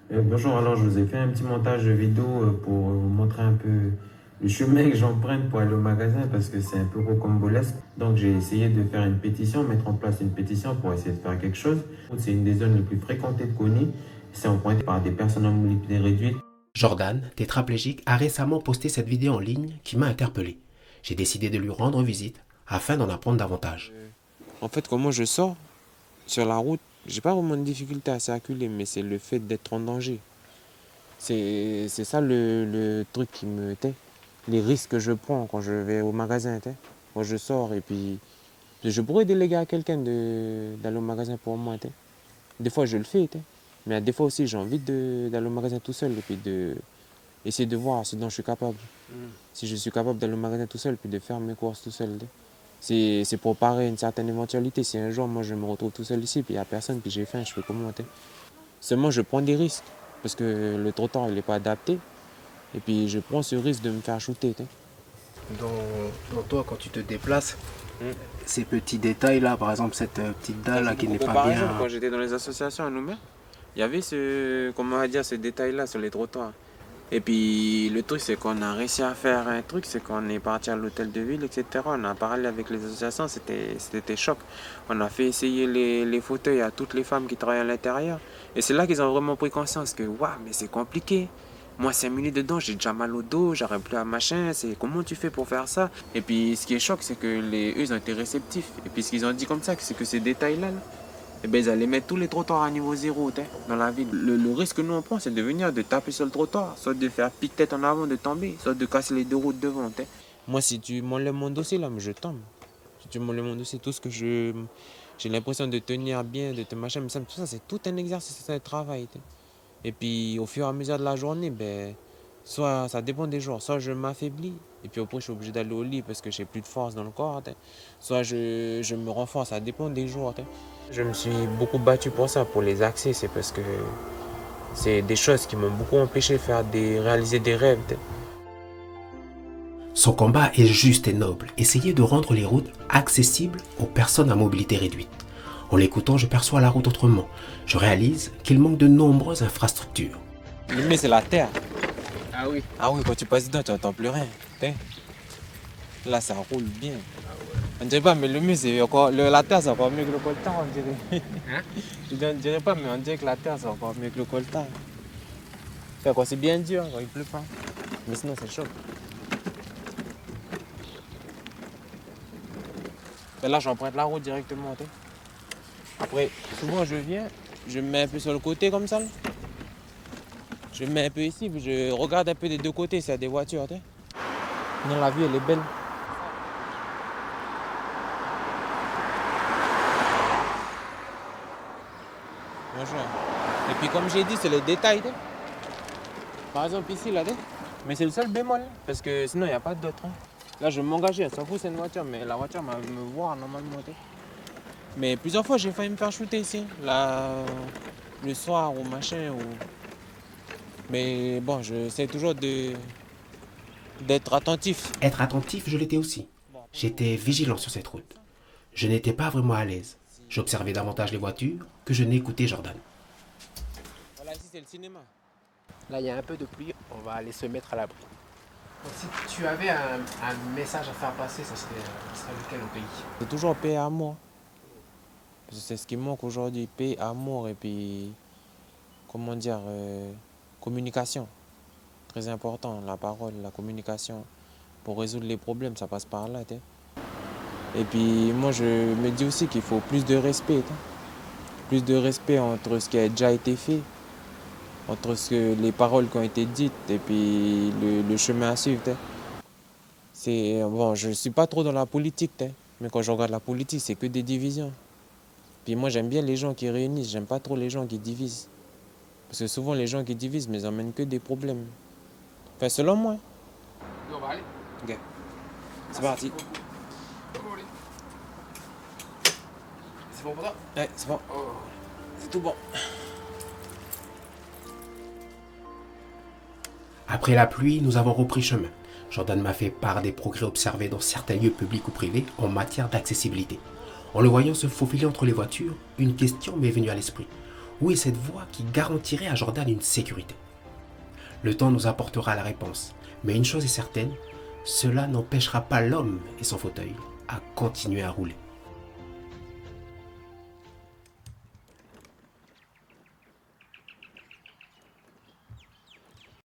Bonjour, alors je vous ai fait un petit montage vidéo pour vous montrer un peu le chemin que j'emprunte pour aller au magasin parce que c'est un peu rocambolesque. Donc j'ai essayé de faire une pétition, mettre en place une pétition pour essayer de faire quelque chose. C'est une des zones les plus fréquentées de Kony. C'est emprunté par des personnes à mobilité réduite. Jordan, tétraplégique, a récemment posté cette vidéo en ligne qui m'a interpellé. J'ai décidé de lui rendre visite afin d'en apprendre davantage. En fait, comment je sors sur la route, j'ai pas vraiment de difficulté à circuler, mais c'est le fait d'être en danger. C'est ça le truc qui me tait. Les risques que je prends quand je vais au magasin, t'es. Quand je sors et puis je pourrais déléguer à quelqu'un d'aller au magasin pour moi, t'es. Des fois je le fais, t'es. Mais des fois aussi j'ai envie d'aller au magasin tout seul et puis de essayer de voir ce dont je suis capable. Si je suis capable d'aller au magasin tout seul puis de faire mes courses tout seul, t'es. C'est pour parer une certaine éventualité. Si un jour moi je me retrouve tout seul ici puis il n'y a personne puis j'ai faim, je fais comment, t'es. Seulement je prends des risques parce que le trottoir il n'est pas adapté. Et puis je prends ce risque de me faire shooter, t'es. Dans toi, quand tu te déplaces, Mm. ces petits détails-là, par exemple cette petite dalle là qui n'est pas Par bien. exemple, quand j'étais dans les associations à Nouméa, il y avait comment on va dire, ce détail-là sur les trottoirs. Et puis le truc, c'est qu'on a réussi à faire un truc, c'est qu'on est parti à l'hôtel de ville, etc. On a parlé avec les associations, c'était choc. On a fait essayer les fauteuils à toutes les femmes qui travaillent à l'intérieur. Et c'est là qu'ils ont vraiment pris conscience que, waouh, mais c'est compliqué. Moi, 5 minutes dedans, j'ai déjà mal au dos, j'arrive plus à machin. C'est comment tu fais pour faire ça? Et puis, ce qui est choc, c'est que eux, ils ont été réceptifs. Et puis, ce qu'ils ont dit comme ça, c'est que ces détails-là, eh ben, ils allaient mettre tous les trottoirs à niveau zéro, t'es, dans la ville. Le risque que nous on prend, c'est de venir, de taper sur le trottoir, soit de faire pique-tête en avant, de tomber, soit de casser les deux routes devant, t'es. Moi, si tu m'enlèves mon dossier, là, mais je tombe. Si tu m'enlèves mon dossier, tout ce que j'ai l'impression de tenir bien, de te machin, mais ça, tout ça, c'est tout un exercice, c'est un travail, t'es. Et puis, au fur et à mesure de la journée, ben, soit ça dépend des jours, soit je m'affaiblis, et puis après, je suis obligé d'aller au lit parce que j'ai plus de force dans le corps, t'es. Soit je me renforce, ça dépend des jours, t'es. Je me suis beaucoup battu pour ça, pour les accès, c'est parce que c'est des choses qui m'ont beaucoup empêché de réaliser des rêves, t'es. Son combat est juste et noble, essayer de rendre les routes accessibles aux personnes à mobilité réduite. En l'écoutant, je perçois la route autrement. Je réalise qu'il manque de nombreuses infrastructures. Le mieux, c'est la terre. Ah oui. Ah oui, quand tu passes dedans, tu n'entends plus rien, t'es. Là, ça roule bien. On dirait pas, mais le mieux, c'est encore. La terre, c'est encore mieux que le coltan, on dirait. Hein? Je ne dirais pas, mais on dirait que la terre, c'est encore mieux que le coltan. Fait quoi, c'est bien dur quand il pleut pas. Mais sinon, c'est chaud. Ben là, j'emprunte la route directement, t'es. Après, souvent, je viens, je me mets un peu sur le côté comme ça, là. Je me mets un peu ici, puis je regarde un peu des deux côtés s'il y a des voitures, t'es. Non, la vue, elle est belle. Bonjour. Et puis, comme j'ai dit, c'est les détails, t'es. Par exemple, ici, là, t'es. Mais c'est le seul bémol, parce que sinon, il n'y a pas d'autre, hein. Là, je vais m'engager, elle s'en fout, c'est une voiture, mais la voiture va me voir normalement, t'es. Mais plusieurs fois, j'ai failli me faire shooter ici, là, le soir ou machin. Mais bon, j'essaie toujours d'être attentif. Être attentif, je l'étais aussi. J'étais vigilant sur cette route. Je n'étais pas vraiment à l'aise. J'observais davantage les voitures que je n'écoutais Jordan. Voilà, ici, c'est le cinéma. Là, il y a un peu de pluie, on va aller se mettre à l'abri. Si tu avais un message à faire passer, ça serait lequel au pays? C'est toujours paix et amour. Parce que c'est ce qui manque aujourd'hui, paix, amour et puis, comment dire, communication. Très important, la parole, la communication. Pour résoudre les problèmes, ça passe par là, t'es. Et puis moi, je me dis aussi qu'il faut plus de respect, t'es. Plus de respect entre ce qui a déjà été fait, entre les paroles qui ont été dites et puis le chemin à suivre, t'es. Bon, je ne suis pas trop dans la politique, t'es. Mais quand je regarde la politique, c'est que des divisions. Puis moi, j'aime bien les gens qui réunissent, j'aime pas trop les gens qui divisent. Parce que souvent, les gens qui divisent, mais ils emmènent que des problèmes. Enfin, selon moi. On va aller. Ok, c'est parti. C'est bon pour toi? Ouais, c'est bon. C'est tout bon. Après la pluie, nous avons repris chemin. Jordan m'a fait part des progrès observés dans certains lieux publics ou privés en matière d'accessibilité. En le voyant se faufiler entre les voitures, une question m'est venue à l'esprit. Où est cette voie qui garantirait à Jordan une sécurité? Le temps nous apportera la réponse, mais une chose est certaine, cela n'empêchera pas l'homme et son fauteuil à continuer à rouler.